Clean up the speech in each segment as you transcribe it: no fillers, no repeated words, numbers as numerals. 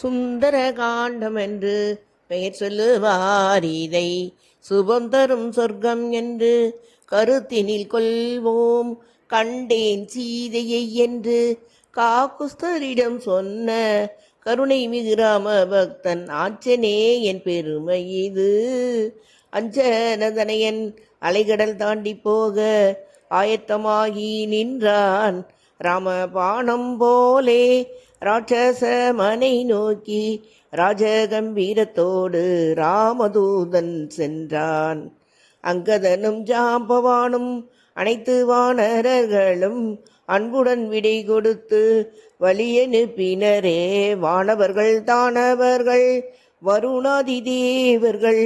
சுந்தர காண்டம் என்று பெயர் சொல்லுவார் இதை சுபம் தரும் சொர்க்கம் என்று கருத்தினில் கொள்வோம். கண்டேன் சீதையை என்று காக்குஸ்தரிடம் சொன்ன கருணை மிகு ராம பக்தன் ஆச்சனே என் பெருமை இது. அஞ்சனதனையன் அலைகடல் தாண்டி போக ஆயத்தமாகி நின்றான். ராமபாணம் போலே ராட்சச மனை நோக்கி ராஜகம்பீரத்தோடு ராமதூதன் சென்றான். அங்கதனும் ஜாம்பவானும் அனைத்து வானரர்களும் அன்புடன் விடை கொடுத்து வழியனுப்பினரே. வானவர்கள் தானவர்கள் வருணாதி தேவர்கள்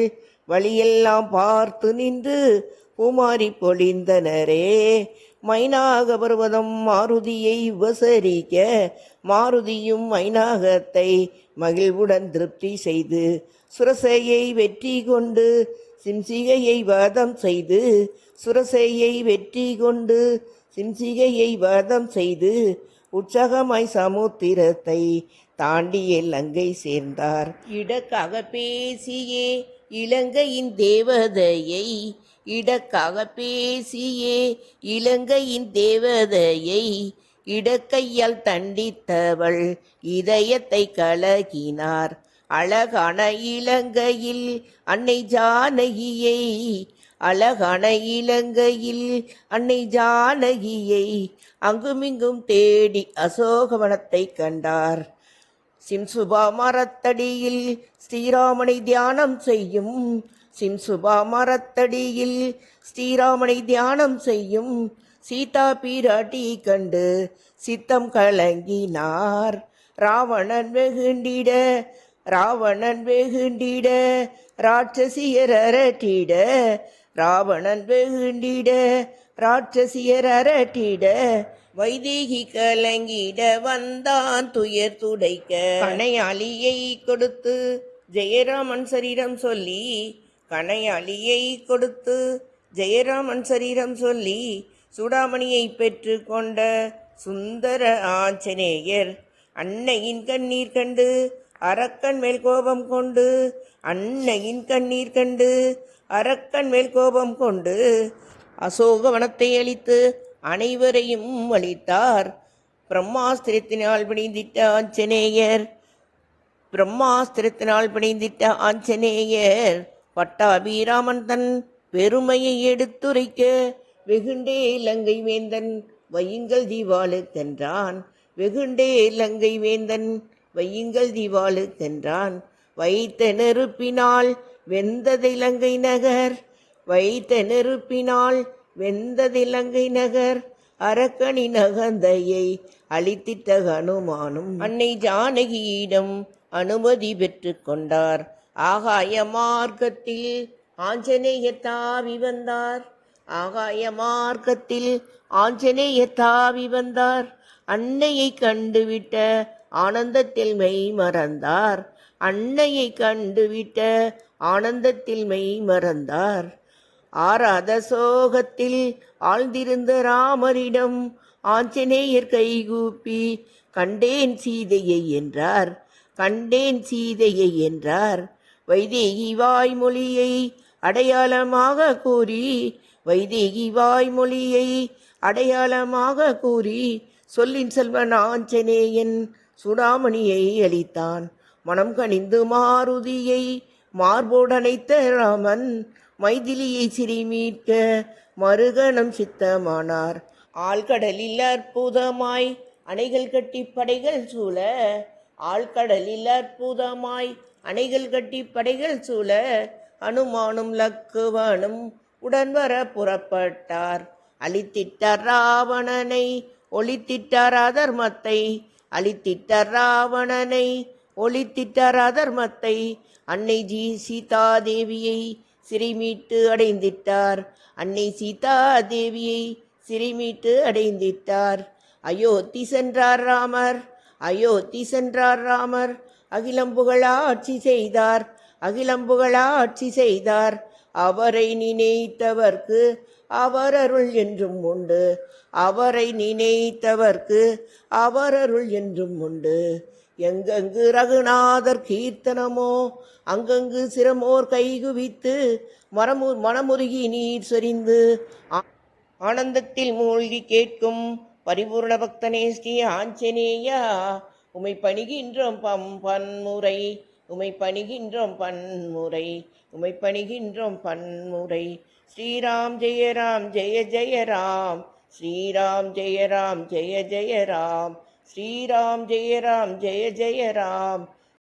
வழியெல்லாம் பார்த்து நின்று பூமாரி பொழிந்தனரே. மைனாக பர்வதம் மாருதியை உபசரிக்க மாருதியும் மைனாகத்தை மகிழ்வுடன் திருப்தி செய்து சுரசையை வெற்றி கொண்டு சிம்சிகையை வதம் செய்து சுரசையை வெற்றி கொண்டு சிம்சிகையை வதம் செய்து உற்சாகமாய் சமுத்திரத்தை தாண்டிய இலங்கை சேர்ந்தார். இடக்காக பேசியே இலங்கையின் தேவதையை இடக்காக பேசியே இலங்கையின் தேவதையை இடக்கையால் தண்டித்தவள் இதயத்தை கலகினார். அழகான இலங்கையில் அன்னை ஜானகியை அழகான இலங்கையில் அன்னை ஜானகியை அங்குமிங்கும் தேடி அசோகவனத்தை கண்டார். சிம்சுபா மரத்தடியில் ஸ்ரீராமனை தியானம் செய்யும் சிம்சுபா மரத்தடியில் ஸ்ரீராமனை தியானம் செய்யும் சீதா பிராட்டி கண்டு சித்தம் கலங்கினார். ராவணன் வெகுண்டிட ராவணன் வெகுண்டிட ராட்சசியர் அரட்டிட ராவணன் வெகுண்டிட ராட்சசியர் அரட்டிட வைதேகி கலங்கிட வந்தான் துயர் துடைக்க. கணையாளியை கொடுத்து ஜெயராமன் சரீரம் சொல்லி கணையாளியை கொடுத்து ஜெயராமன் சரீரம் சொல்லி சூடாமணியை பெற்று கொண்ட சுந்தர ஆஞ்சநேயர் அன்னையின் கண்ணீர் கண்டு அரக்கன் மேல் கோபம் கொண்டு அன்னையின் கண்ணீர் கண்டு அரக்கன் மேல் கோபம் கொண்டு அசோகவனத்தை அழித்து அனைவரையும் அளித்தார். பிரம்மாஸ்திரத்தினால் பிணைந்திட்ட ஆஞ்சநேயர் பிரம்மாஸ்திரத்தினால் பிணைந்திட்ட ஆஞ்சநேயர் பட்டாபிராமன் தன் பெருமையை எடுத்துரைக்க வெகுண்டே இலங்கை வேந்தன் வையுங்கள் தீவாளுக்கென்றான். வெகுண்டே இலங்கை வேந்தன் வையுங்கள் தீவாளுக்கென்றான். வைத்த நெருப்பினால் வெந்ததிலங்கை நகர் வைத்த நெருப்பினால் வெந்ததிலங்கை நகர் அரக்கனின் அகந்தையை அழித்திட்ட ஹனுமானும் அன்னை ஜானகியிடம் அனுமதி பெற்று கொண்டார். ஆகாய மார்க்கத்தில் ஆஞ்சநேயர் தாவி வந்தார். ஆகாய மார்க்கத்தில் ஆஞ்சநேயர் தாவி வந்தார். அன்னையை கண்டுவிட்ட ஆனந்தத்தில் மெய் மறந்தார். அன்னையை கண்டுவிட்ட ஆனந்தத்தில் மெய் மறந்தார். ஆராத சோகத்தில் ஆழ்ந்திருந்த ராமரிடம் ஆஞ்சநேயர் கைகூப்பி கண்டேன் சீதையை என்றார். கண்டேன் சீதையை என்றார். வைதேகி வாய்மொழியை அடையாளமாக கூறி வைதேகி வாய்மொழியை அடையாளமாக கூறி சொல்லின் செல்வன் ஆஞ்சநேயன் சூடாமணியை அளித்தான். மனம் கனிந்து மாருதியை மார்போடனைத்த ராமன் மைதிலியை சிறிமீட்க மறுகணம் சித்தமானார். ஆழ்கடலில் அற்புதமாய் அணைகள் கட்டி படைகள் சூழ ஆழ்கடலில் அற்புதமாய் அணைகள் கட்டி படைகள் சூழ அனுமானும் லக்குவனும் உடன்வர புறப்பட்டார். அழித்திட்டார் ராவணனை ஒளித்திட்டார் அதர்மத்தை அழித்திட்டார் ராவணனை ஒளித்திட்டார் அதர்மத்தை. அன்னை சீதா தேவியை சிறைமீட்டு அடைந்திட்டார். அன்னை சீதா தேவியை சிறைமீட்டு அடைந்திட்டார். அயோத்தி சென்றார் ராமர் அயோத்தி சென்றார் ராமர் அகிலம் புகழாட்சி செய்தார். அகிலம் புகழாட்சி செய்தார். அவரை நினைத்தவர்க்கு அவர் அருள் என்றும் உண்டு. அவரை நினைத்தவர்க்கு அவர் அருள் என்றும் உண்டு. எங்கெங்கு ரகுநாதர் கீர்த்தனமோ அங்கங்கு சிரமோர் கைகுவித்து மனமுருகி நீர் சொரிந்து ஆனந்தத்தில் மூழ்கி கேட்கும் பரிபூர்ண பக்தனே ஸ்ரீ ஆஞ்சநேயா, உமை பணிகின்றோம் பன்முறை, உமை பணிகின்றோம் பன்முறை, உமை பணிகின்றோம் பன்முறை. ஸ்ரீராம் ஜெய ராம் ஜெய ஜெய ராம், ஸ்ரீராம் ஜெய ராம் ஜெய ஜெய ராம், ஸ்ரீராம் ஜெய ராம் ஜெய ஜெய ராம்,